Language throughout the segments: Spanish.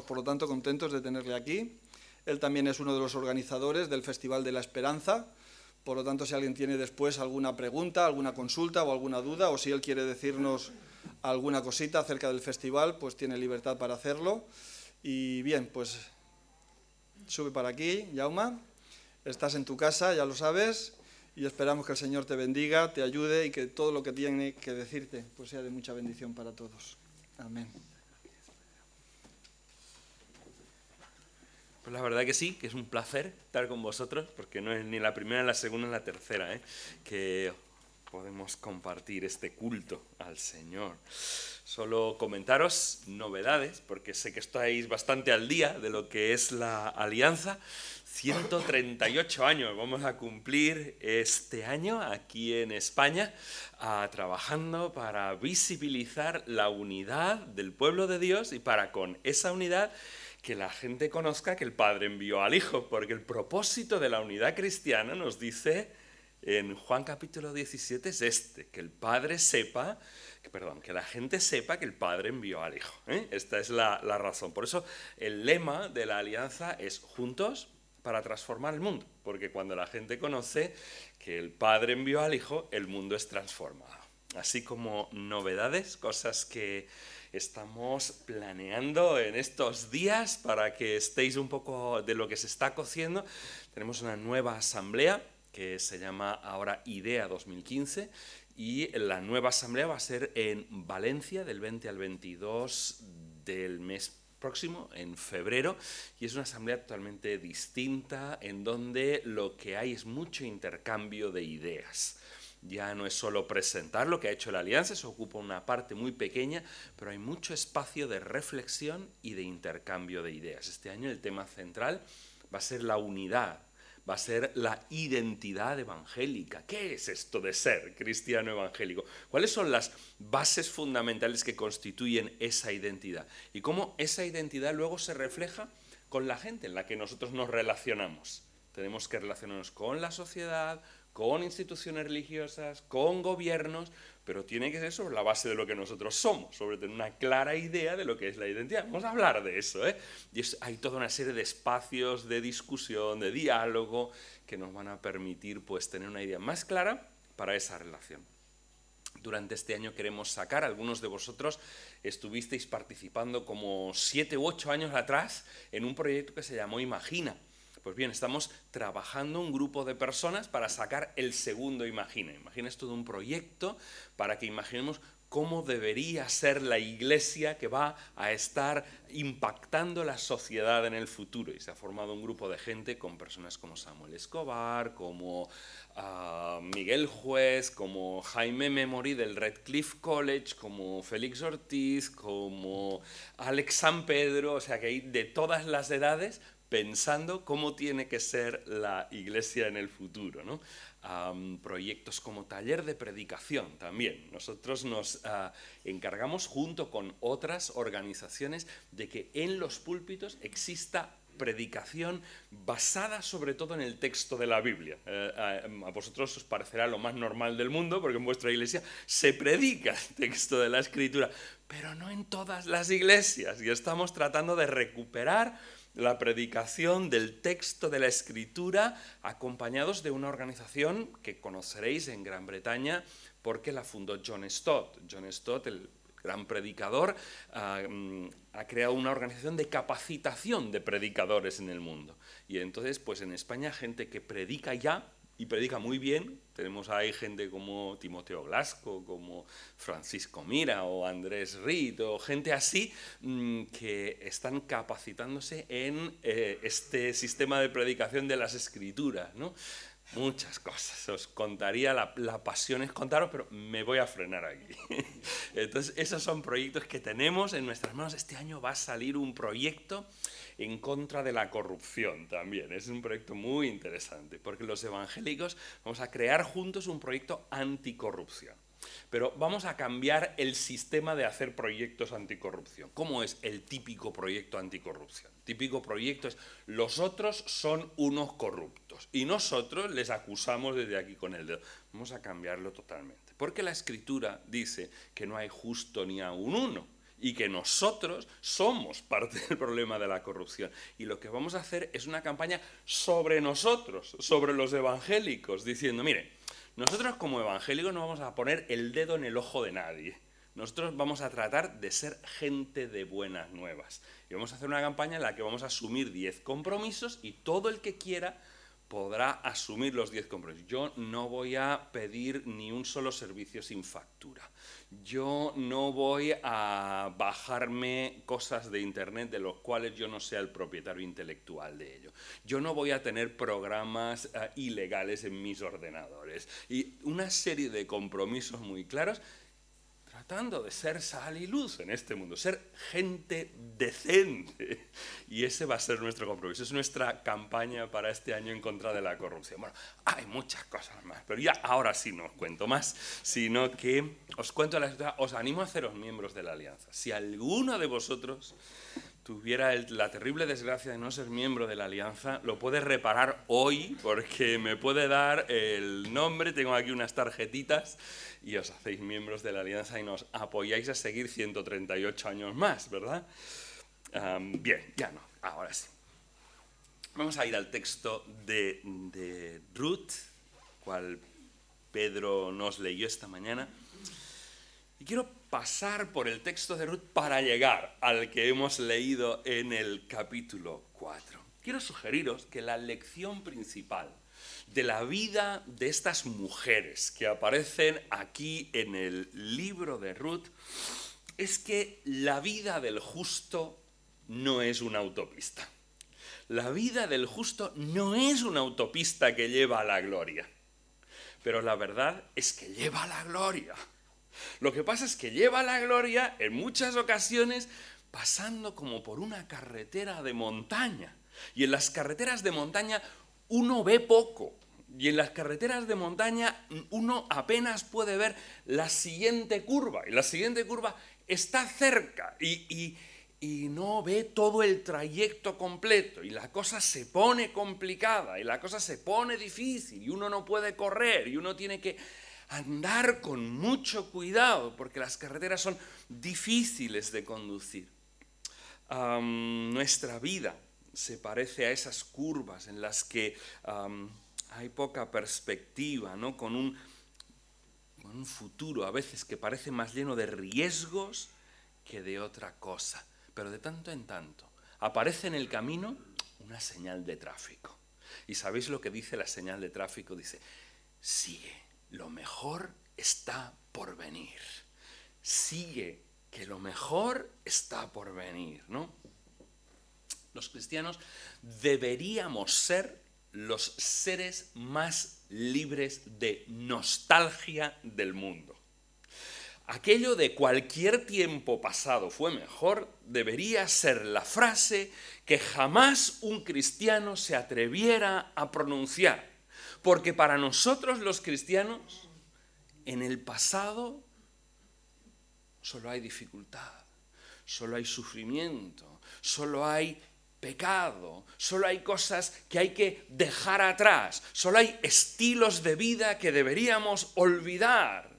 por lo tanto, contentos de tenerle aquí. Él también es uno de los organizadores del Festival de la Esperanza. Por lo tanto, si alguien tiene después alguna pregunta, alguna consulta o alguna duda, o si él quiere decirnos alguna cosita acerca del festival, pues tiene libertad para hacerlo. Y bien, pues sube para aquí, Jaume. Estás en tu casa, ya lo sabes, y esperamos que el Señor te bendiga, te ayude y que todo lo que tiene que decirte pues sea de mucha bendición para todos. Amén. Pues la verdad que sí, que es un placer estar con vosotros, porque no es ni la primera, ni la segunda, ni la tercera, que podemos compartir este culto al Señor. Solo comentaros novedades, porque sé que estáis bastante al día de lo que es la Alianza. 138 años vamos a cumplir este año aquí en España, trabajando para visibilizar la unidad del pueblo de Dios y para con esa unidad que la gente conozca que el Padre envió al Hijo, porque el propósito de la unidad cristiana nos dice en Juan capítulo 17 es que el Padre sepa, que la gente sepa que el Padre envió al Hijo. Esta es la razón. Por eso el lema de la Alianza es juntos para transformar el mundo, porque cuando la gente conoce que el Padre envió al Hijo, el mundo es transformado. Así como novedades, cosas que estamos planeando en estos días para que estéis un poco de lo que se está cociendo. Tenemos una nueva asamblea que se llama ahora IDEA 2015 y la nueva asamblea va a ser en Valencia del 20 al 22 del mes próximo, en febrero, y es una asamblea totalmente distinta en donde lo que hay es mucho intercambio de ideas. Ya no es solo presentar lo que ha hecho la Alianza, eso ocupa una parte muy pequeña, pero hay mucho espacio de reflexión y de intercambio de ideas. Este año el tema central va a ser la unidad, va a ser la identidad evangélica. ¿Qué es esto de ser cristiano evangélico? ¿Cuáles son las bases fundamentales que constituyen esa identidad? Y cómo esa identidad luego se refleja con la gente en la que nosotros nos relacionamos. Tenemos que relacionarnos con la sociedad, con instituciones religiosas, con gobiernos, pero tiene que ser sobre la base de lo que nosotros somos, sobre tener una clara idea de lo que es la identidad. Vamos a hablar de eso, Y hay toda una serie de espacios de discusión, de diálogo, que nos van a permitir pues, tener una idea más clara para esa relación. Durante este año queremos sacar, algunos de vosotros estuvisteis participando como 7 u 8 años atrás en un proyecto que se llamó Imagina. Pues bien, estamos trabajando un grupo de personas para sacar el segundo Imagina. Imagina es todo un proyecto para que imaginemos cómo debería ser la iglesia que va a estar impactando la sociedad en el futuro. Y se ha formado un grupo de gente con personas como Samuel Escobar, como Miguel Juez, como Jaime Memory del Redcliffe College, como Félix Ortiz, como Alex San Pedro, o sea que hay de todas las edades pensando cómo tiene que ser la iglesia en el futuro, ¿no? Proyectos como taller de predicación también. Nosotros nos encargamos junto con otras organizaciones de que en los púlpitos exista predicación basada sobre todo en el texto de la Biblia. A vosotros os parecerá lo más normal del mundo porque en vuestra iglesia se predica el texto de la Escritura, pero no en todas las iglesias, y estamos tratando de recuperar la predicación del texto de la Escritura acompañados de una organización que conoceréis en Gran Bretaña porque la fundó John Stott. John Stott, el gran predicador, ha creado una organización de capacitación de predicadores en el mundo. Y entonces, pues en España, gente que predica ya, y predica muy bien. Tenemos ahí gente como Timoteo Blasco, como Francisco Mira o Andrés Reed, o gente así que están capacitándose en este sistema de predicación de las Escrituras, ¿no? Muchas cosas, os contaría, la pasión es contaros, pero me voy a frenar aquí. Entonces, esos son proyectos que tenemos en nuestras manos. Este año va a salir un proyecto en contra de la corrupción también. Es un proyecto muy interesante, porque los evangélicos vamos a crear juntos un proyecto anticorrupción. Pero vamos a cambiar el sistema de hacer proyectos anticorrupción. ¿Cómo es el típico proyecto anticorrupción? El típico proyecto es: los otros son unos corruptos y nosotros les acusamos desde aquí con el dedo. Vamos a cambiarlo totalmente, porque la Escritura dice que no hay justo ni aun uno, y que nosotros somos parte del problema de la corrupción. Y lo que vamos a hacer es una campaña sobre nosotros, sobre los evangélicos, diciendo, mire, nosotros como evangélicos no vamos a poner el dedo en el ojo de nadie. Nosotros vamos a tratar de ser gente de buenas nuevas. Y vamos a hacer una campaña en la que vamos a asumir 10 compromisos y todo el que quiera podrá asumir los 10 compromisos. Yo no voy a pedir ni un solo servicio sin factura. Yo no voy a bajarme cosas de internet de los cuales yo no sea el propietario intelectual de ello. Yo no voy a tener programas ilegales en mis ordenadores. Y una serie de compromisos muy claros, tratando de ser sal y luz en este mundo, ser gente decente. Y ese va a ser nuestro compromiso, es nuestra campaña para este año en contra de la corrupción. Bueno, hay muchas cosas más, pero ya ahora sí no os cuento más, sino que os cuento la historia, os animo a haceros miembros de la Alianza. Si alguno de vosotros tuviera la terrible desgracia de no ser miembro de la Alianza, lo puede reparar hoy, porque me puede dar el nombre, tengo aquí unas tarjetitas, y os hacéis miembros de la Alianza y nos apoyáis a seguir 138 años más, ¿verdad? Bien, ya no, ahora sí. Vamos a ir al texto de Ruth, cual Pedro nos leyó esta mañana. Y quiero pasar por el texto de Ruth para llegar al que hemos leído en el capítulo 4. Quiero sugeriros que la lección principal de la vida de estas mujeres que aparecen aquí en el libro de Ruth es que la vida del justo no es una autopista. La vida del justo no es una autopista que lleva a la gloria, pero la verdad es que lleva a la gloria. Lo que pasa es que lleva a la gloria en muchas ocasiones pasando como por una carretera de montaña. Y en las carreteras de montaña uno ve poco. Y en las carreteras de montaña uno apenas puede ver la siguiente curva. Y la siguiente curva está cerca y no ve todo el trayecto completo. Y la cosa se pone complicada y la cosa se pone difícil. Y uno no puede correr y uno tiene que andar con mucho cuidado porque las carreteras son difíciles de conducir. Nuestra vida se parece a esas curvas en las que hay poca perspectiva, ¿no? Con un futuro a veces que parece más lleno de riesgos que de otra cosa. Pero de tanto en tanto aparece en el camino una señal de tráfico. ¿Y sabéis lo que dice la señal de tráfico? Dice, sigue, lo mejor está por venir. Sigue, que lo mejor está por venir, ¿no? Los cristianos deberíamos ser los seres más libres de nostalgia del mundo. Aquello de cualquier tiempo pasado fue mejor debería ser la frase que jamás un cristiano se atreviera a pronunciar. Porque para nosotros los cristianos, en el pasado solo hay dificultad, solo hay sufrimiento, solo hay pecado, solo hay cosas que hay que dejar atrás, solo hay estilos de vida que deberíamos olvidar.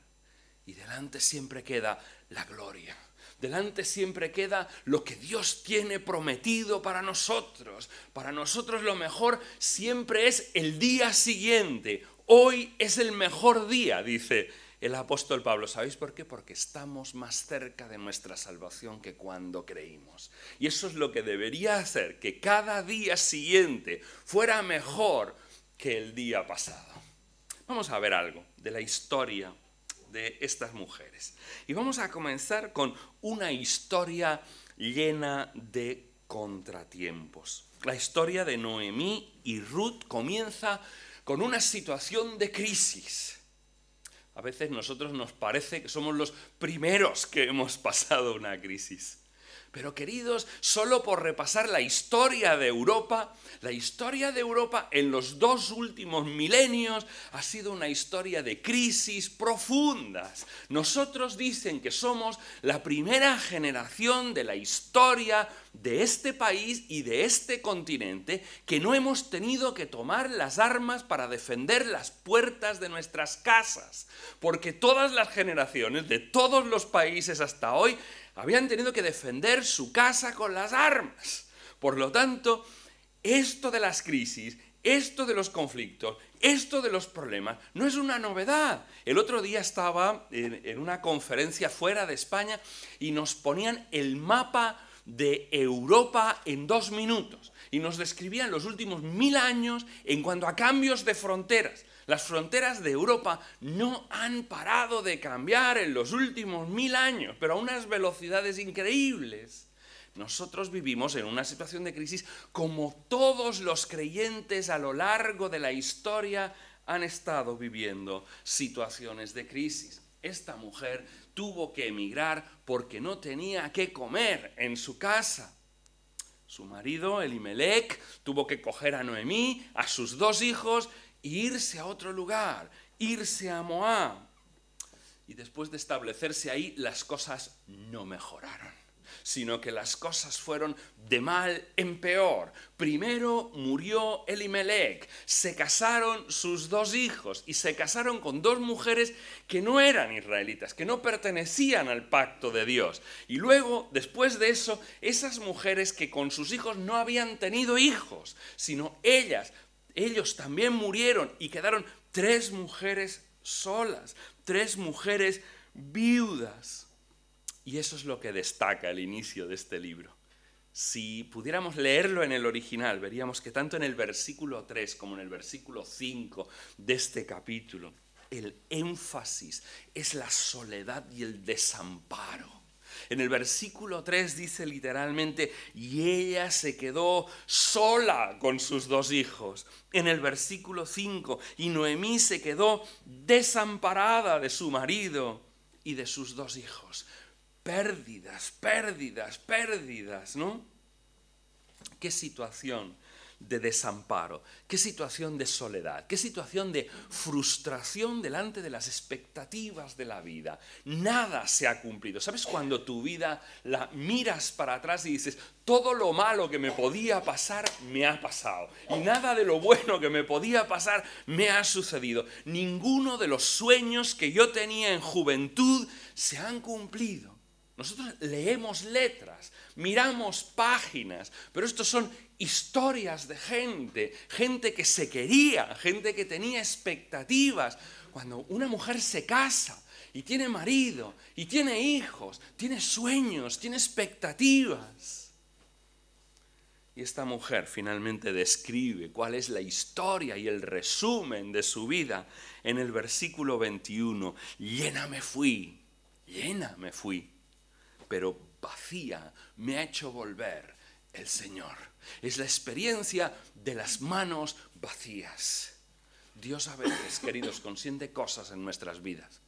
Y delante siempre queda la gloria. Delante siempre queda lo que Dios tiene prometido para nosotros. Para nosotros lo mejor siempre es el día siguiente. Hoy es el mejor día, dice el apóstol Pablo. ¿Sabéis por qué? Porque estamos más cerca de nuestra salvación que cuando creímos. Y eso es lo que debería hacer que cada día siguiente fuera mejor que el día pasado. Vamos a ver algo de la historia de estas mujeres. Y vamos a comenzar con una historia llena de contratiempos. La historia de Noemí y Ruth comienza con una situación de crisis. A veces nosotros nos parece que somos los primeros que hemos pasado una crisis. Pero queridos, solo por repasar la historia de Europa en los 2 últimos milenios ha sido una historia de crisis profundas. Nosotros dicen que somos la primera generación de la historia de este país y de este continente que no hemos tenido que tomar las armas para defender las puertas de nuestras casas, porque todas las generaciones de todos los países hasta hoy habían tenido que defender su casa con las armas. Por lo tanto, esto de las crisis, esto de los conflictos, esto de los problemas, no es una novedad. El otro día estaba en una conferencia fuera de España y nos ponían el mapa de Europa en 2 minutos y nos describían los últimos 1000 años en cuanto a cambios de fronteras. Las fronteras de Europa no han parado de cambiar en los últimos 1000 años, pero a unas velocidades increíbles. Nosotros vivimos en una situación de crisis como todos los creyentes a lo largo de la historia han estado viviendo situaciones de crisis. Esta mujer tuvo que emigrar porque no tenía qué comer en su casa. Su marido, Elimelec, tuvo que coger a Noemí, a sus 2 hijos, e irse a otro lugar, irse a Moab. Y después de establecerse ahí, las cosas no mejoraron, sino que las cosas fueron de mal en peor. Primero murió Elimelec, se casaron sus 2 hijos y se casaron con 2 mujeres que no eran israelitas, que no pertenecían al pacto de Dios. Y luego, después de eso, esas mujeres que con sus hijos no habían tenido hijos, sino ellos también murieron y quedaron 3 mujeres solas, 3 mujeres viudas. Y eso es lo que destaca el inicio de este libro. Si pudiéramos leerlo en el original, veríamos que tanto en el versículo 3 como en el versículo 5 de este capítulo, el énfasis es la soledad y el desamparo. En el versículo 3 dice literalmente, y ella se quedó sola con sus 2 hijos. En el versículo 5, y Noemí se quedó desamparada de su marido y de sus 2 hijos. Pérdidas, pérdidas, pérdidas, ¿no? Qué situación de desamparo, qué situación de soledad, qué situación de frustración delante de las expectativas de la vida. Nada se ha cumplido. ¿Sabes cuando tu vida la miras para atrás y dices, todo lo malo que me podía pasar me ha pasado y nada de lo bueno que me podía pasar me ha sucedido? Ninguno de los sueños que yo tenía en juventud se han cumplido. Nosotros leemos letras, miramos páginas, pero estos son historias de gente que se quería, gente que tenía expectativas. Cuando una mujer se casa y tiene marido y tiene hijos, tiene sueños, tiene expectativas. Y esta mujer finalmente describe cuál es la historia y el resumen de su vida en el versículo 21. Llena me fui, pero vacía me ha hecho volver el Señor. Es la experiencia de las manos vacías. Dios a veces, queridos, consiente cosas en nuestras vidas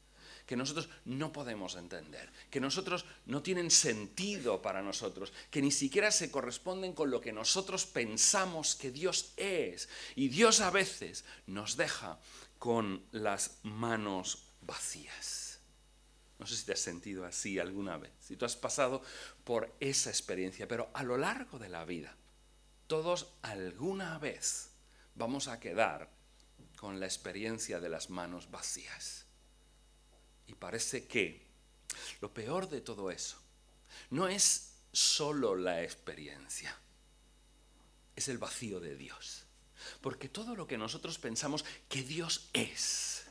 que nosotros no podemos entender, que nosotros no tienen sentido para nosotros, que ni siquiera se corresponden con lo que nosotros pensamos que Dios es. Y Dios a veces nos deja con las manos vacías. No sé si te has sentido así alguna vez, si tú has pasado por esa experiencia, pero a lo largo de la vida, todos alguna vez vamos a quedar con la experiencia de las manos vacías. Y parece que lo peor de todo eso no es solo la experiencia, es el vacío de Dios. Porque todo lo que nosotros pensamos que Dios es,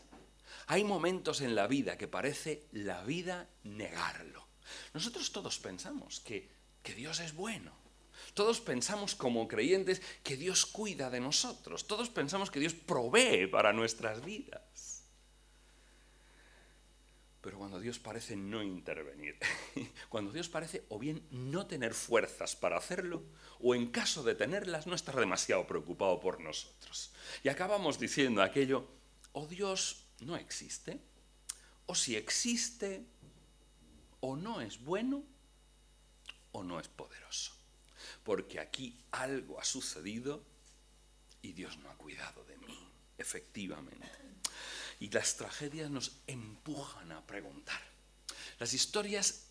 hay momentos en la vida que parece la vida negarlo. Nosotros todos pensamos que Dios es bueno. Todos pensamos como creyentes que Dios cuida de nosotros. Todos pensamos que Dios provee para nuestras vidas. Pero cuando Dios parece no intervenir, cuando Dios parece o bien no tener fuerzas para hacerlo, o en caso de tenerlas no estar demasiado preocupado por nosotros. Y acabamos diciendo aquello, o Dios no existe, o si existe, o no es bueno, o no es poderoso. Porque aquí algo ha sucedido y Dios no ha cuidado de mí, efectivamente. Y las tragedias nos empujan a preguntar. Las historias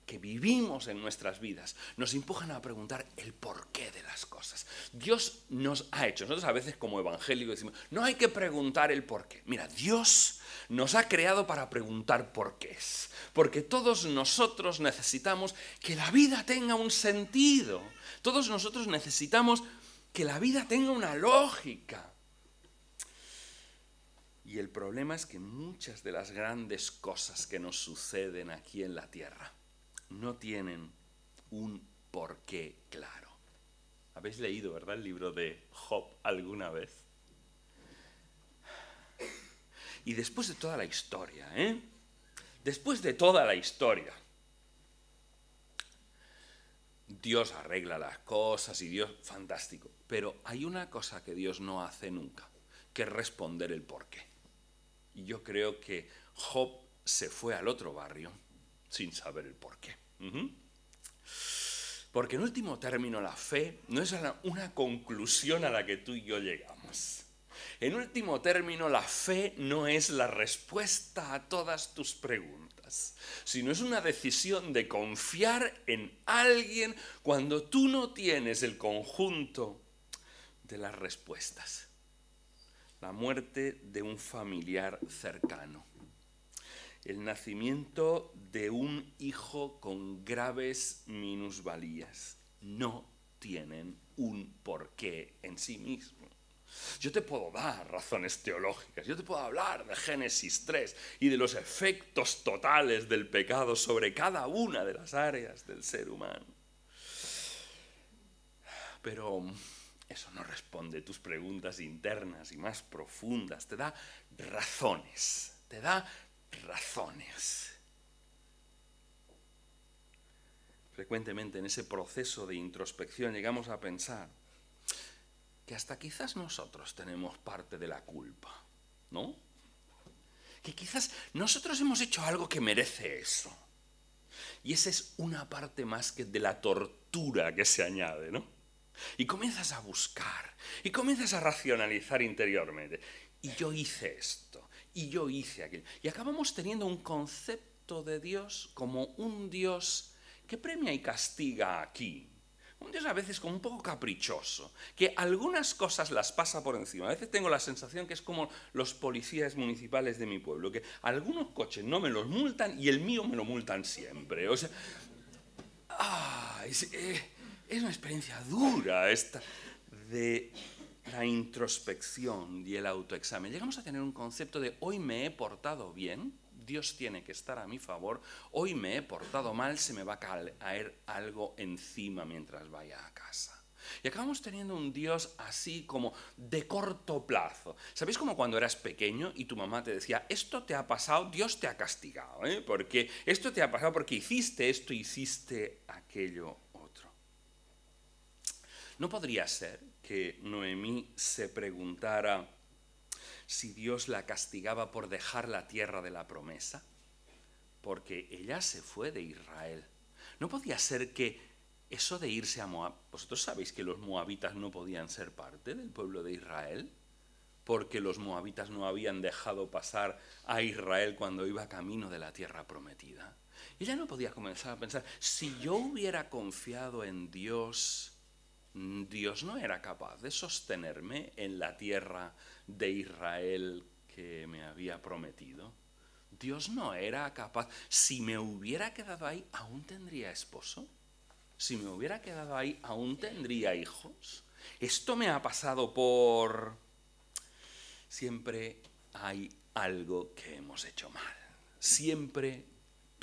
que vivimos en nuestras vidas nos empujan a preguntar el porqué de las cosas. Dios nos ha hecho, nosotros a veces como evangélicos decimos, no hay que preguntar el porqué. Mira, Dios nos ha creado para preguntar porqués, porque todos nosotros necesitamos que la vida tenga un sentido, todos nosotros necesitamos que la vida tenga una lógica. Y el problema es que muchas de las grandes cosas que nos suceden aquí en la tierra no tienen un porqué claro. ¿Habéis leído, verdad, el libro de Job alguna vez? Y después de toda la historia, después de toda la historia, Dios arregla las cosas y Dios, fantástico. Pero hay una cosa que Dios no hace nunca, que es responder el porqué. Y yo creo que Job se fue al otro barrio sin saber el porqué. Porque en último término la fe no es una conclusión a la que tú y yo llegamos. En último término la fe no es la respuesta a todas tus preguntas, sino es una decisión de confiar en alguien cuando tú no tienes el conjunto de las respuestas. La muerte de un familiar cercano. El nacimiento de un hijo con graves minusvalías no tienen un porqué en sí mismo. Yo te puedo dar razones teológicas, yo te puedo hablar de Génesis 3 y de los efectos totales del pecado sobre cada una de las áreas del ser humano. Pero eso no responde tus preguntas internas y más profundas, te da razones, Frecuentemente en ese proceso de introspección llegamos a pensar que hasta quizás nosotros tenemos parte de la culpa, ¿no? Que quizás nosotros hemos hecho algo que merece eso. Y esa es una parte más que de la tortura que se añade, ¿no? Y comienzas a buscar, y comienzas a racionalizar interiormente. Y yo hice esto, y yo hice aquello. Y acabamos teniendo un concepto de Dios como un Dios que premia y castiga aquí. Un Dios a veces como un poco caprichoso, que algunas cosas las pasa por encima. A veces tengo la sensación que es como los policías municipales de mi pueblo, que algunos coches no me los multan y el mío me lo multan siempre. O sea, es una experiencia dura esta de la introspección y el autoexamen. Llegamos a tener un concepto de hoy me he portado bien, Dios tiene que estar a mi favor, hoy me he portado mal, se me va a caer algo encima mientras vaya a casa. Y acabamos teniendo un Dios así como de corto plazo. ¿Sabéis como cuando eras pequeño y tu mamá te decía, esto te ha pasado, Dios te ha castigado, porque esto te ha pasado porque hiciste esto, hiciste aquello otro? ¿No podría ser que Noemí se preguntara si Dios la castigaba por dejar la tierra de la promesa? Porque ella se fue de Israel. ¿No podía ser que eso de irse a Moab, vosotros sabéis que los moabitas no podían ser parte del pueblo de Israel? Porque los moabitas no habían dejado pasar a Israel cuando iba camino de la tierra prometida. Y ella no podía comenzar a pensar, si yo hubiera confiado en Dios, Dios no era capaz de sostenerme en la tierra de Israel que me había prometido. Dios no era capaz. Si me hubiera quedado ahí, ¿aún tendría esposo? Si me hubiera quedado ahí, ¿aún tendría hijos? Esto me ha pasado por... Siempre hay algo que hemos hecho mal. Siempre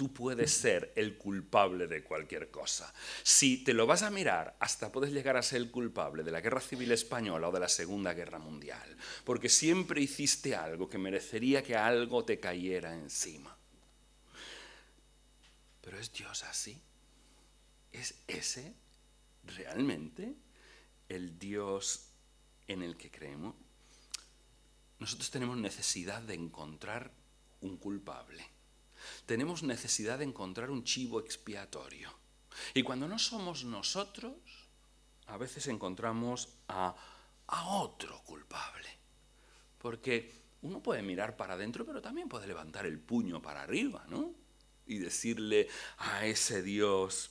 tú puedes ser el culpable de cualquier cosa. Si te lo vas a mirar, hasta puedes llegar a ser el culpable de la Guerra Civil Española o de la Segunda Guerra Mundial, porque siempre hiciste algo que merecería que algo te cayera encima. Pero ¿es Dios así? ¿Es ese realmente el Dios en el que creemos? Nosotros tenemos necesidad de encontrar un culpable. Tenemos necesidad de encontrar un chivo expiatorio. Y cuando no somos nosotros, a veces encontramos a otro culpable. Porque uno puede mirar para adentro, pero también puede levantar el puño para arriba, ¿no? y decirle a ese Dios.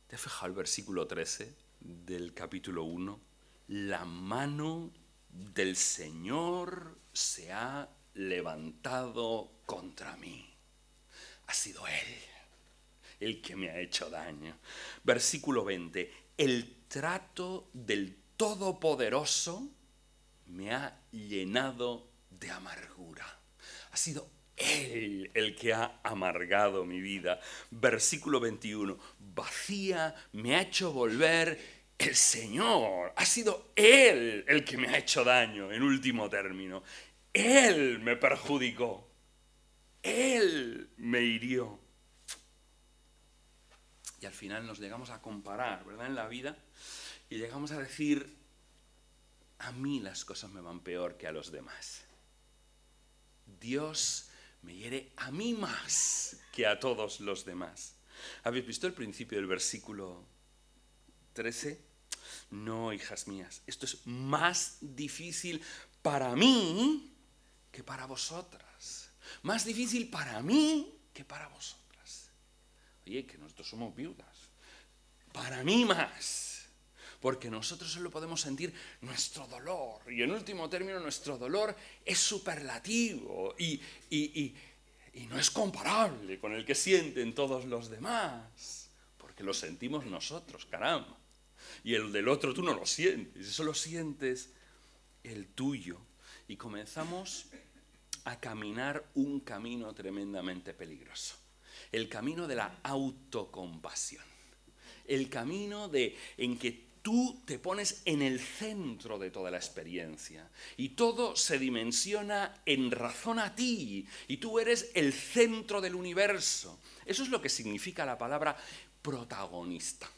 ¿Te has fijado el versículo 13 del capítulo 1? La mano del Señor se ha levantado contra mí. Ha sido Él el que me ha hecho daño. Versículo 20. El trato del Todopoderoso me ha llenado de amargura. Ha sido Él el que ha amargado mi vida. Versículo 21. Vacía me ha hecho volver el Señor. Ha sido Él el que me ha hecho daño, en último término. Él me perjudicó. Él me hirió. Y al final nos llegamos a comparar, ¿verdad?, en la vida, y llegamos a decir, a mí las cosas me van peor que a los demás. Dios me hiere a mí más que a todos los demás. ¿Habéis visto el principio del versículo 13? No, hijas mías, esto es más difícil para mí que para vosotras. Más difícil para mí que para vosotras. Oye, que nosotros somos viudas. Para mí más. Porque nosotros solo podemos sentir nuestro dolor. Y en último término, nuestro dolor es superlativo y no es comparable con el que sienten todos los demás. Porque lo sentimos nosotros, caramba. Y el del otro tú no lo sientes, solo sientes el tuyo. Y comenzamos a caminar un camino tremendamente peligroso. El camino de la autocompasión. El camino en que tú te pones en el centro de toda la experiencia. Y todo se dimensiona en razón a ti. Y tú eres el centro del universo. Eso es lo que significa la palabra protagonista.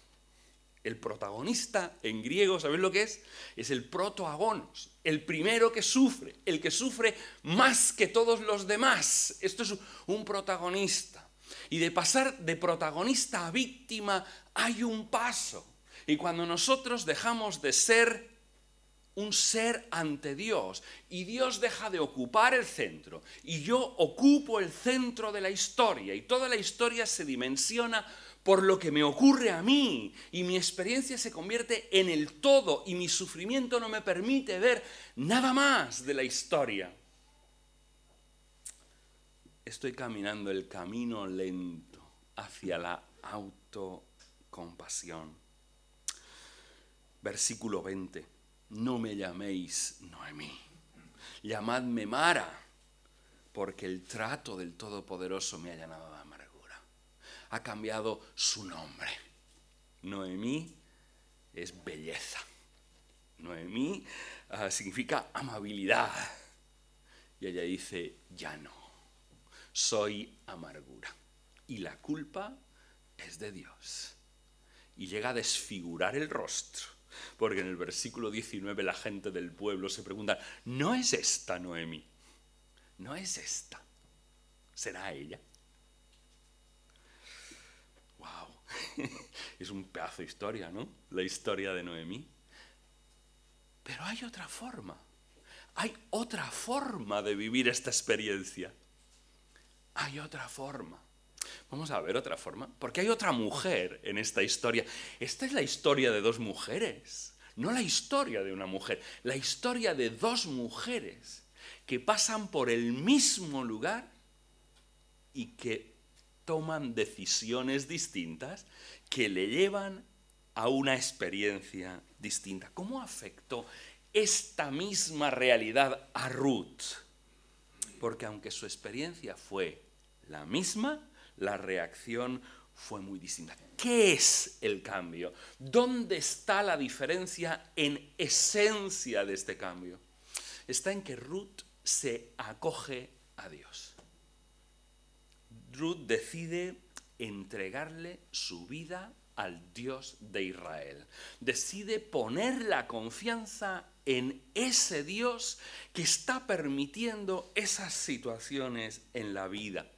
El protagonista en griego, ¿sabéis lo que es? Es el protoagonos, el primero que sufre, el que sufre más que todos los demás. Esto es un protagonista. Y de pasar de protagonista a víctima hay un paso. Y cuando nosotros dejamos de ser un ser ante Dios y Dios deja de ocupar el centro y yo ocupo el centro de la historia y toda la historia se dimensiona por lo que me ocurre a mí y mi experiencia se convierte en el todo y mi sufrimiento no me permite ver nada más de la historia. Estoy caminando el camino lento hacia la autocompasión. Versículo 20. No me llaméis Noemí, llamadme Mara, porque el trato del Todopoderoso me ha llenado de amargura. Ha cambiado su nombre. Noemí es belleza. Noemí significa amabilidad. Y ella dice, ya no, soy amargura. Y la culpa es de Dios. Y llega a desfigurar el rostro. Porque en el versículo 19 la gente del pueblo se pregunta, ¿no es esta Noemí? ¿No es esta? ¿Será ella? ¡Wow! Es un pedazo de historia, ¿no? La historia de Noemí. Pero hay otra forma. Hay otra forma de vivir esta experiencia. Hay otra forma. Vamos a ver otra forma. Porque hay otra mujer en esta historia. Esta es la historia de dos mujeres. No la historia de una mujer. La historia de dos mujeres que pasan por el mismo lugar y que toman decisiones distintas que le llevan a una experiencia distinta. ¿Cómo afectó esta misma realidad a Ruth? Porque aunque su experiencia fue la misma, la reacción fue muy distinta. ¿Qué es el cambio? ¿Dónde está la diferencia en esencia de este cambio? Está en que Ruth se acoge a Dios. Ruth decide entregarle su vida al Dios de Israel. Decide poner la confianza en ese Dios que está permitiendo esas situaciones en la vida.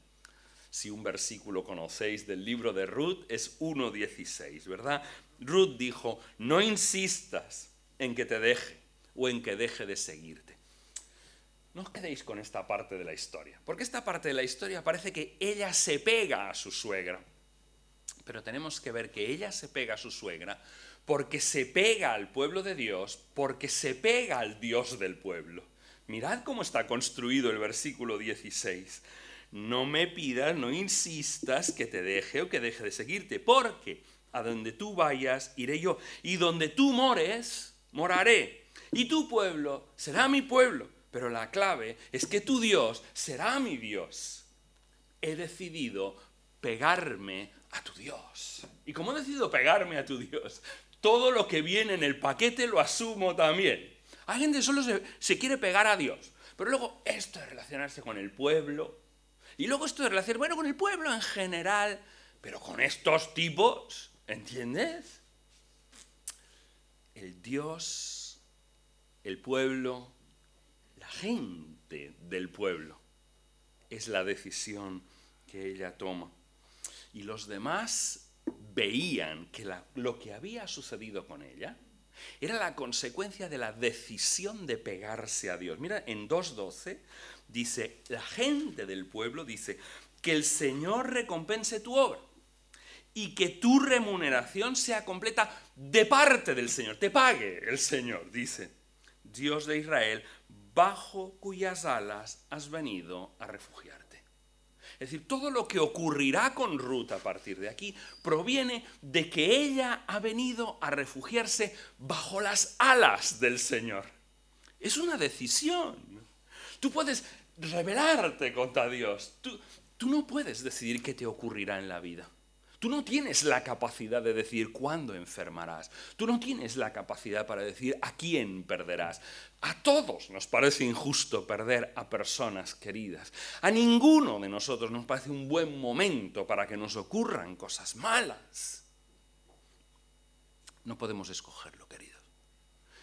Si un versículo conocéis del libro de Ruth es 1:16, ¿verdad? Ruth dijo, no insistas en que te deje o en que deje de seguirte. no os quedéis con esta parte de la historia, porque esta parte de la historia parece que ella se pega a su suegra. Pero tenemos que ver que ella se pega a su suegra porque se pega al pueblo de Dios, porque se pega al Dios del pueblo. Mirad cómo está construido el versículo 16. No me pidas, no insistas que te deje o que deje de seguirte, porque a donde tú vayas iré yo, y donde tú mores, moraré, y tu pueblo será mi pueblo. Pero la clave es que tu Dios será mi Dios. He decidido pegarme a tu Dios. Y como he decidido pegarme a tu Dios, todo lo que viene en el paquete lo asumo también. Hay gente que solo se quiere pegar a Dios, pero luego esto de relacionarse con el pueblo, y luego esto de relacionarse, bueno, con el pueblo en general, pero con estos tipos, ¿entiendes? El Dios, el pueblo, la gente del pueblo, es la decisión que ella toma. Y los demás veían que lo que había sucedido con ella era la consecuencia de la decisión de pegarse a Dios. Mira, en 2:12 dice, la gente del pueblo dice, que el Señor recompense tu obra y que tu remuneración sea completa de parte del Señor, te pague el Señor, dice, Dios de Israel, bajo cuyas alas has venido a refugiarte. Es decir, todo lo que ocurrirá con Ruth a partir de aquí proviene de que ella ha venido a refugiarse bajo las alas del Señor. Es una decisión. Tú puedes rebelarte contra Dios. Tú no puedes decidir qué te ocurrirá en la vida. Tú no tienes la capacidad de decir cuándo enfermarás. Tú no tienes la capacidad para decir a quién perderás. A todos nos parece injusto perder a personas queridas. A ninguno de nosotros nos parece un buen momento para que nos ocurran cosas malas. No podemos escogerlo, queridos.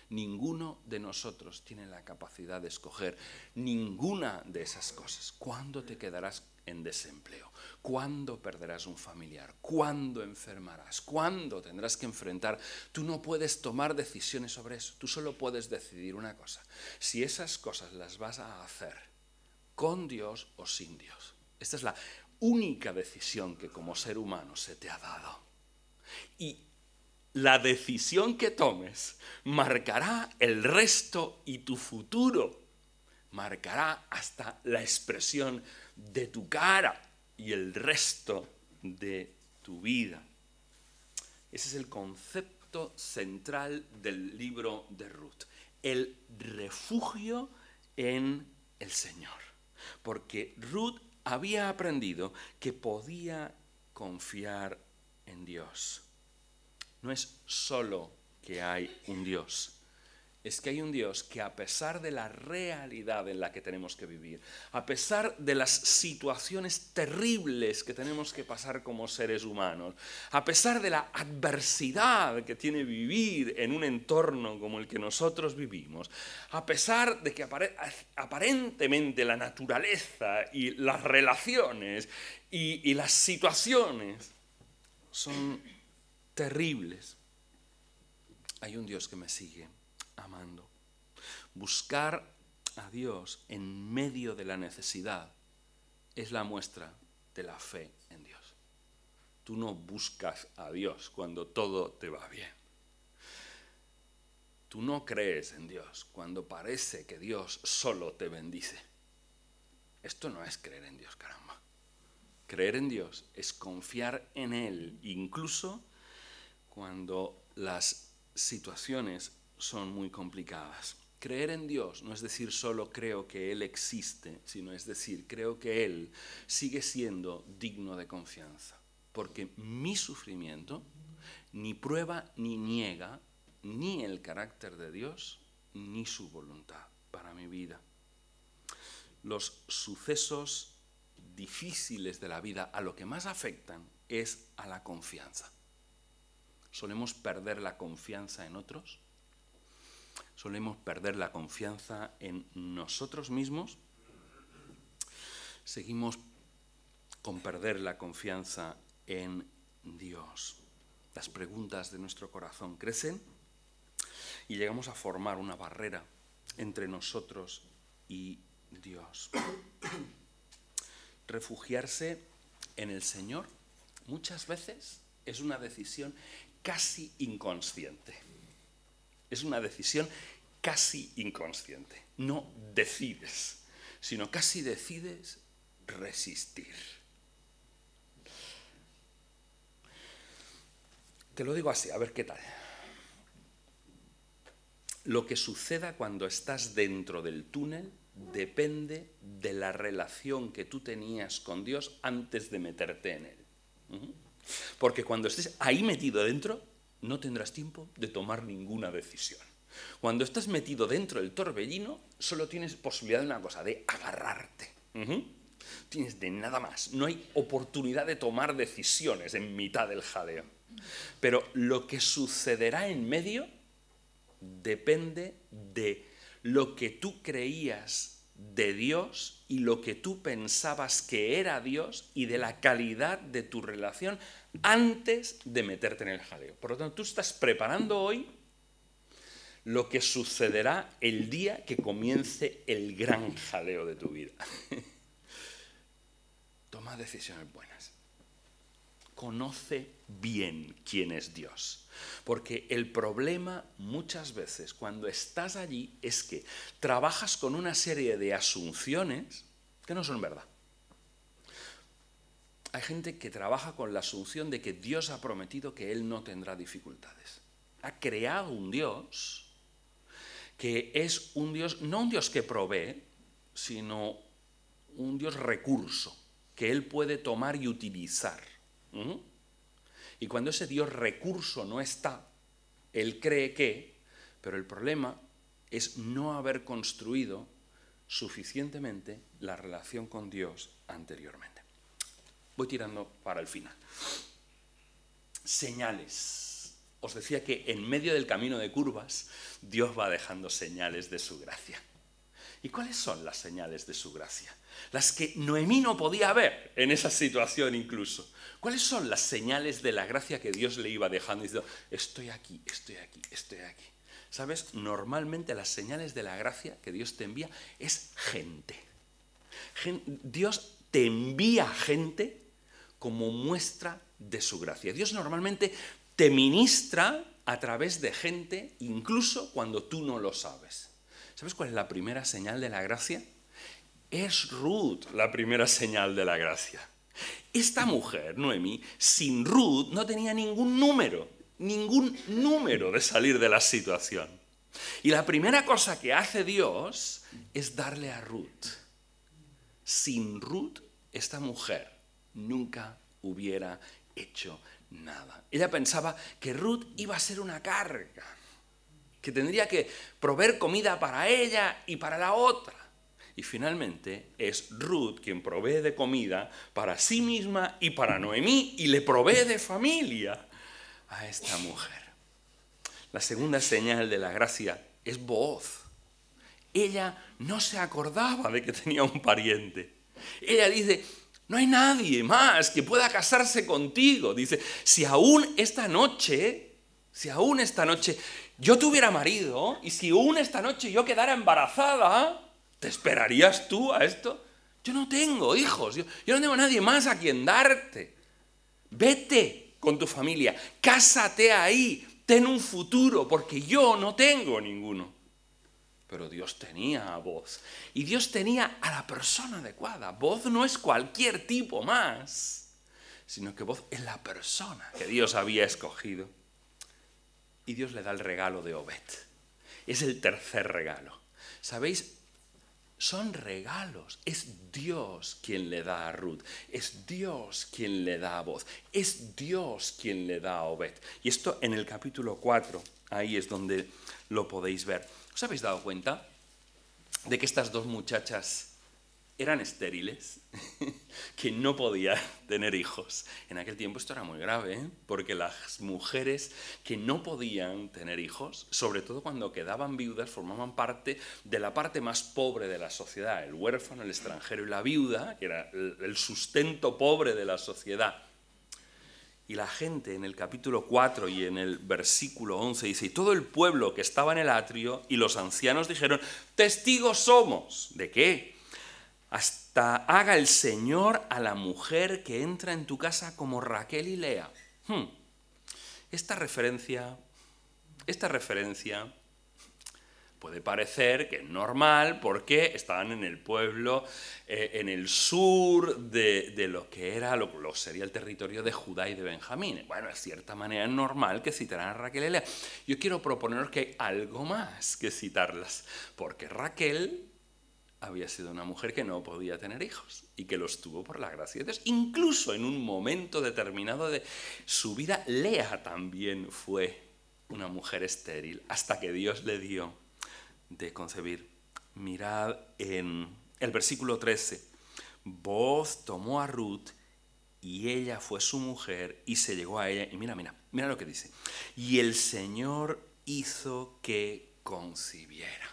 Ninguno de nosotros tiene la capacidad de escoger ninguna de esas cosas. ¿Cuándo te quedarás en desempleo? ¿Cuándo perderás un familiar? ¿Cuándo enfermarás? ¿Cuándo tendrás que enfrentar? Tú no puedes tomar decisiones sobre eso. Tú solo puedes decidir una cosa. Si esas cosas las vas a hacer con Dios o sin Dios. Esta es la única decisión que como ser humano se te ha dado. Y la decisión que tomes marcará el resto y tu futuro. Marcará hasta la expresión de tu cara y el resto de tu vida. Ese es el concepto central del libro de Ruth. El refugio en el Señor. Porque Ruth había aprendido que podía confiar en Dios. No es solo que hay un Dios, es que hay un Dios que a pesar de la realidad en la que tenemos que vivir, a pesar de las situaciones terribles que tenemos que pasar como seres humanos, a pesar de la adversidad que tiene vivir en un entorno como el que nosotros vivimos, a pesar de que aparentemente la naturaleza y las relaciones y las situaciones son terribles, hay un Dios que me sigue amando. Buscar a Dios en medio de la necesidad es la muestra de la fe en Dios. Tú no buscas a Dios cuando todo te va bien. Tú no crees en Dios cuando parece que Dios solo te bendice. Esto no es creer en Dios, caramba. Creer en Dios es confiar en Él, incluso cuando las situaciones son muy complicadas. Creer en Dios no es decir solo creo que Él existe, sino es decir, creo que Él sigue siendo digno de confianza. Porque mi sufrimiento ni prueba ni niega ni el carácter de Dios ni su voluntad para mi vida. Los sucesos difíciles de la vida a lo que más afectan es a la confianza. Solemos perder la confianza en otros, solemos perder la confianza en nosotros mismos, seguimos con perder la confianza en Dios. Las preguntas de nuestro corazón crecen y llegamos a formar una barrera entre nosotros y Dios. Refugiarse en el Señor muchas veces es una decisión casi inconsciente. Es una decisión casi inconsciente. No decides, sino casi decides resistir. Te lo digo así, a ver qué tal. Lo que suceda cuando estás dentro del túnel depende de la relación que tú tenías con Dios antes de meterte en él. Porque cuando estés ahí metido dentro, no tendrás tiempo de tomar ninguna decisión. Cuando estás metido dentro del torbellino, solo tienes posibilidad de una cosa, de agarrarte. Tienes de nada más. No hay oportunidad de tomar decisiones en mitad del jaleo. Pero lo que sucederá en medio depende de lo que tú creías de Dios y lo que tú pensabas que era Dios y de la calidad de tu relación antes de meterte en el jaleo. Por lo tanto, tú estás preparando hoy lo que sucederá el día que comience el gran jaleo de tu vida. Toma decisiones buenas. Conoce bien quién es Dios. Porque el problema muchas veces cuando estás allí es que trabajas con una serie de asunciones que no son verdad. Hay gente que trabaja con la asunción de que Dios ha prometido que Él no tendrá dificultades. Ha creado un Dios que es un Dios, no un Dios que provee, sino un Dios recurso, que Él puede tomar y utilizar. Y cuando ese Dios recurso no está, Él cree que, pero el problema es no haber construido suficientemente la relación con Dios anteriormente. Voy tirando para el final. Señales. Os decía que en medio del camino de curvas, Dios va dejando señales de su gracia. ¿Y cuáles son las señales de su gracia? Las que Noemí no podía ver en esa situación incluso. ¿Cuáles son las señales de la gracia que Dios le iba dejando? Diciendo, estoy aquí, estoy aquí, estoy aquí. ¿Sabes? Normalmente las señales de la gracia que Dios te envía es gente. Dios te envía gente como muestra de su gracia. Dios normalmente te ministra a través de gente, incluso cuando tú no lo sabes. ¿Sabes cuál es la primera señal de la gracia? Es Ruth la primera señal de la gracia. Esta mujer, Noemí, sin Ruth no tenía ningún número de salir de la situación. Y la primera cosa que hace Dios es darle a Ruth. Sin Ruth, esta mujer nunca hubiera hecho nada. Ella pensaba que Ruth iba a ser una carga, que tendría que proveer comida para ella y para la otra. Y finalmente es Ruth quien provee de comida para sí misma y para Noemí y le provee de familia a esta mujer. La segunda señal de la gracia es Booz. Ella no se acordaba de que tenía un pariente. Ella dice, no hay nadie más que pueda casarse contigo. Dice, si aún esta noche yo tuviera marido y si aún esta noche yo quedara embarazada, ¿te esperarías tú a esto? Yo no tengo hijos, yo no tengo nadie más a quien darte. Vete con tu familia, cásate ahí, ten un futuro, porque yo no tengo ninguno. Pero Dios tenía a Booz, y Dios tenía a la persona adecuada. Booz no es cualquier tipo más, sino que Booz es la persona que Dios había escogido. Y Dios le da el regalo de Obed. Es el tercer regalo. ¿Sabéis? Son regalos. Es Dios quien le da a Ruth. Es Dios quien le da a Booz. Es Dios quien le da a Obed. Y esto en el capítulo 4, ahí es donde lo podéis ver. ¿Os habéis dado cuenta de que estas dos muchachas eran estériles? Que no podían tener hijos. En aquel tiempo esto era muy grave, porque las mujeres que no podían tener hijos, sobre todo cuando quedaban viudas, formaban parte de la parte más pobre de la sociedad. El huérfano, el extranjero y la viuda, que era el sustento pobre de la sociedad. Y la gente en el capítulo 4 y en el versículo 11 dice, y todo el pueblo que estaba en el atrio y los ancianos dijeron, testigos somos. ¿De qué? hasta haga el Señor a la mujer que entra en tu casa como Raquel y Lea. Esta referencia puede parecer que es normal porque estaban en el pueblo, en el sur de lo que era, lo sería el territorio de Judá y de Benjamín. Bueno, de cierta manera es normal que citaran a Raquel y Lea. Yo quiero proponeros que hay algo más que citarlas, porque Raquel había sido una mujer que no podía tener hijos y que los tuvo por la gracia de Dios. Incluso en un momento determinado de su vida, Lea también fue una mujer estéril, hasta que Dios le dio de concebir. Mirad en el versículo 13. Booz tomó a Ruth y ella fue su mujer y se llegó a ella. Y mira lo que dice. Y el Señor hizo que concibiera.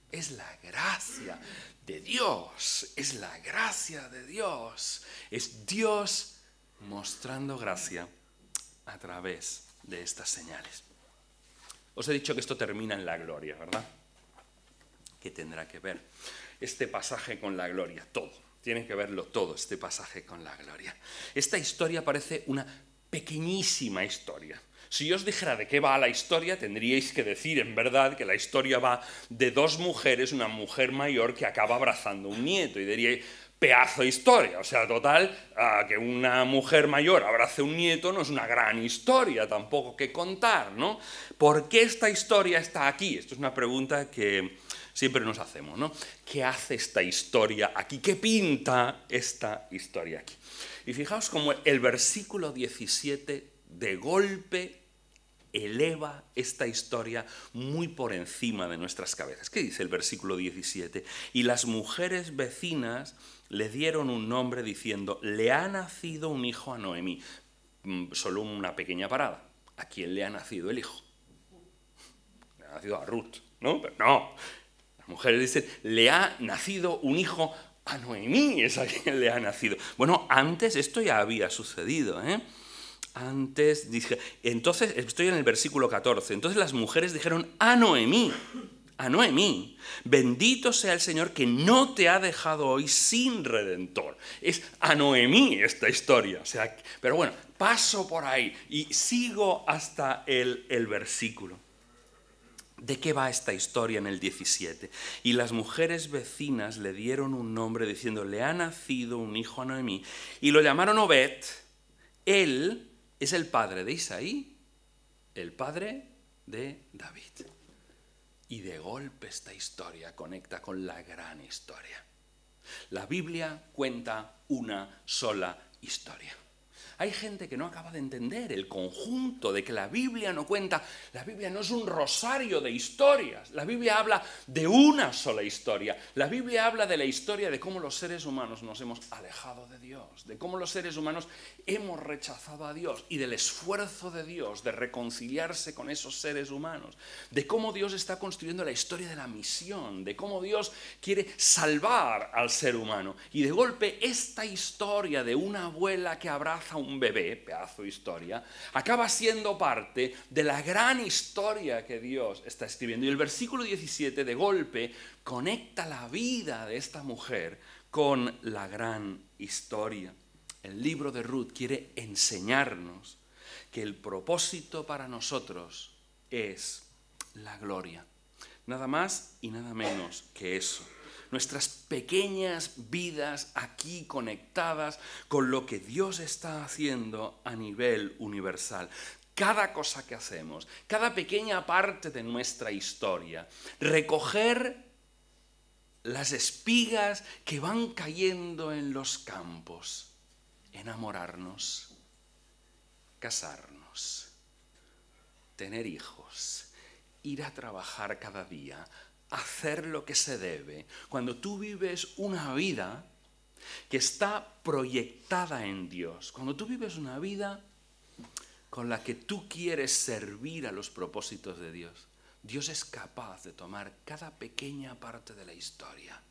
Es la gracia de Dios, es la gracia de Dios. Es Dios mostrando gracia a través de estas señales. Os he dicho que esto termina en la gloria, ¿verdad? ¿Qué tendrá que ver este pasaje con la gloria? Todo. Tiene que verlo todo, este pasaje con la gloria. Esta historia parece una pequeñísima historia. Si yo os dijera de qué va la historia, tendríais que decir en verdad que la historia va de dos mujeres, una mujer mayor que acaba abrazando un nieto, y diríais, pedazo de historia. O sea, total, que una mujer mayor abrace un nieto no es una gran historia tampoco que contar, ¿no? ¿Por qué esta historia está aquí? Esto es una pregunta que siempre nos hacemos, ¿no? ¿Qué hace esta historia aquí? ¿Qué pinta esta historia aquí? Y fijaos cómo el versículo 17 de golpe eleva esta historia muy por encima de nuestras cabezas. ¿Qué dice el versículo 17? Y las mujeres vecinas le dieron un nombre diciendo, le ha nacido un hijo a Noemí. Solo una pequeña parada. ¿A quién le ha nacido el hijo? Le ha nacido a Ruth, ¿no? Pero no. Las mujeres dicen, le ha nacido un hijo a Noemí, es a quien le ha nacido. Bueno, antes esto ya había sucedido, ¿eh? Antes, dije, entonces, estoy en el versículo 14, entonces las mujeres dijeron a Noemí, bendito sea el Señor que no te ha dejado hoy sin redentor. Es a Noemí esta historia, o sea, pero bueno, paso por ahí y sigo hasta el versículo. ¿De qué va esta historia en el 17? Y las mujeres vecinas le dieron un nombre diciendo, le ha nacido un hijo a Noemí, y lo llamaron Obed. Él es el padre de Isaí, el padre de David. Y de golpe esta historia conecta con la gran historia. La Biblia cuenta una sola historia. Hay gente que no acaba de entender el conjunto de que la Biblia no cuenta, la Biblia no es un rosario de historias, la Biblia habla de una sola historia, la Biblia habla de la historia de cómo los seres humanos nos hemos alejado de Dios, de cómo los seres humanos hemos rechazado a Dios y del esfuerzo de Dios de reconciliarse con esos seres humanos, de cómo Dios está construyendo la historia de la misión, de cómo Dios quiere salvar al ser humano. Y de golpe esta historia de una abuela que abraza a un bebé, pedazo de historia, acaba siendo parte de la gran historia que Dios está escribiendo. Y el versículo 17 de golpe conecta la vida de esta mujer con la gran historia. El libro de Ruth quiere enseñarnos que el propósito para nosotros es la gloria. Nada más y nada menos que eso. Nuestras pequeñas vidas aquí conectadas con lo que Dios está haciendo a nivel universal. Cada cosa que hacemos, cada pequeña parte de nuestra historia, recoger las espigas que van cayendo en los campos, enamorarnos, casarnos, tener hijos, ir a trabajar cada día, hacer lo que se debe. Cuando tú vives una vida que está proyectada en Dios, cuando tú vives una vida con la que tú quieres servir a los propósitos de Dios, Dios es capaz de tomar cada pequeña parte de la historia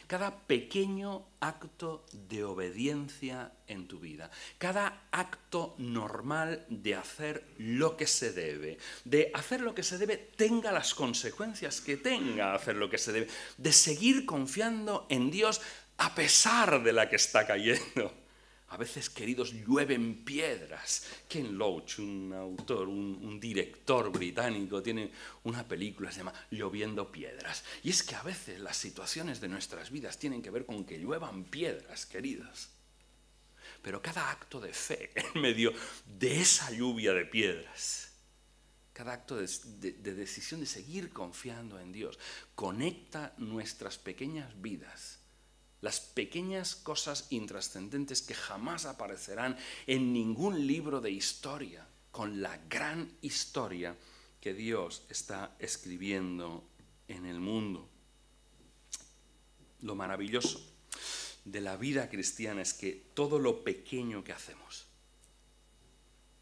Cada pequeño acto de obediencia en tu vida, cada acto normal de hacer lo que se debe, de hacer lo que se debe tenga las consecuencias que tenga hacer lo que se debe, de seguir confiando en Dios a pesar de la que está cayendo. A veces, queridos, llueven piedras. Ken Loach, un autor, un director británico, tiene una película que se llama Lloviendo piedras. Y es que a veces las situaciones de nuestras vidas tienen que ver con que lluevan piedras, queridos. Pero cada acto de fe en medio de esa lluvia de piedras, cada acto de decisión de seguir confiando en Dios, conecta nuestras pequeñas vidas, las pequeñas cosas intrascendentes que jamás aparecerán en ningún libro de historia, con la gran historia que Dios está escribiendo en el mundo. Lo maravilloso de la vida cristiana es que todo lo pequeño que hacemos,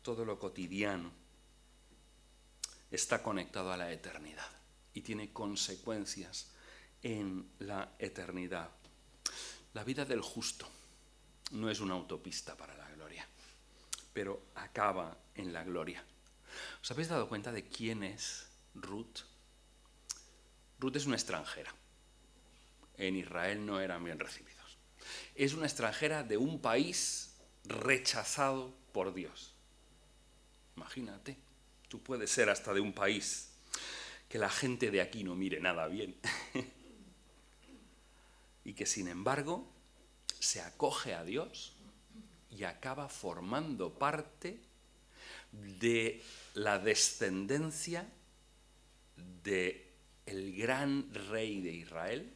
todo lo cotidiano, está conectado a la eternidad y tiene consecuencias en la eternidad. La vida del justo no es una autopista para la gloria, pero acaba en la gloria. ¿Os habéis dado cuenta de quién es Ruth? Ruth es una extranjera. En Israel no eran bien recibidos. Es una extranjera de un país rechazado por Dios. Imagínate, tú puedes ser hasta de un país que la gente de aquí no mire nada bien. Y que sin embargo se acoge a Dios y acaba formando parte de la descendencia del gran rey de Israel,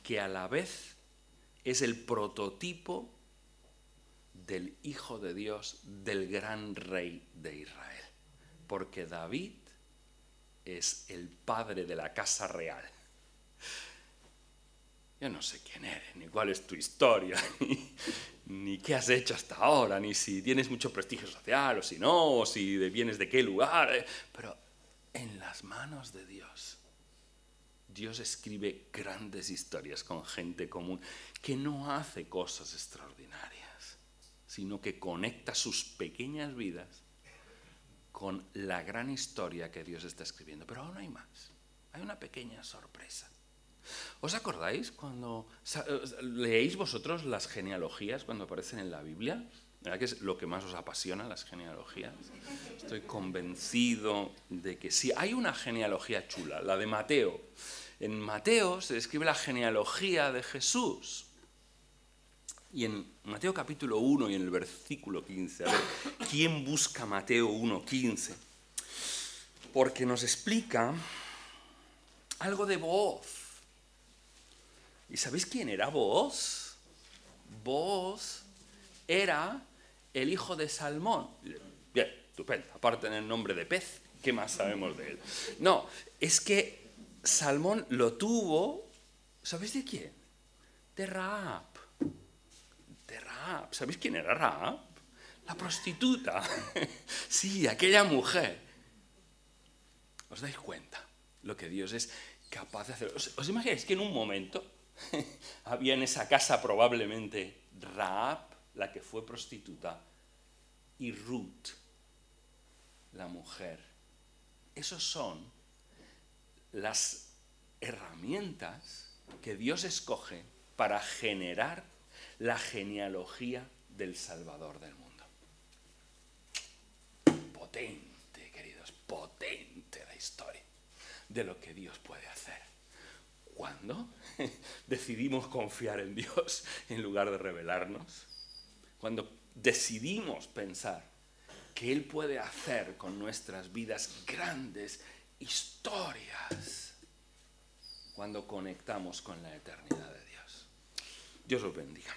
que a la vez es el prototipo del Hijo de Dios, del gran rey de Israel. Porque David es el padre de la casa real. Yo no sé quién eres, ni cuál es tu historia, ni qué has hecho hasta ahora, ni si tienes mucho prestigio social o si no, o si vienes de qué lugar. Pero en las manos de Dios, Dios escribe grandes historias con gente común que no hace cosas extraordinarias, sino que conecta sus pequeñas vidas con la gran historia que Dios está escribiendo. Pero aún hay más, hay una pequeña sorpresa. ¿Os acordáis cuando leéis vosotros las genealogías cuando aparecen en la Biblia? ¿Verdad que es lo que más os apasiona, las genealogías? Estoy convencido de que sí. Hay una genealogía chula, la de Mateo. En Mateo se describe la genealogía de Jesús. Y en Mateo capítulo 1 y en el versículo 15, a ver, ¿quién busca Mateo 1:15? Porque nos explica algo de Booz. ¿Y sabéis quién era Booz? Booz era el hijo de Salmón. Bien, estupendo. Aparte del nombre de pez, ¿qué más sabemos de él? No, es que Salmón lo tuvo, ¿sabéis de quién? De Rahab. De Rahab. ¿Sabéis quién era Rahab? La prostituta. Sí, aquella mujer. ¿Os dais cuenta lo que Dios es capaz de hacer? ¿Os imagináis que en un momento había en esa casa probablemente Rahab, la que fue prostituta, y Ruth, la mujer? Esos son las herramientas que Dios escoge para generar la genealogía del Salvador del mundo. Potente, queridos, potente la historia de lo que Dios puede hacer. ¿Cuándo decidimos confiar en Dios en lugar de rebelarnos? Cuando decidimos pensar que Él puede hacer con nuestras vidas grandes historias. Cuando conectamos con la eternidad de Dios. Dios os bendiga.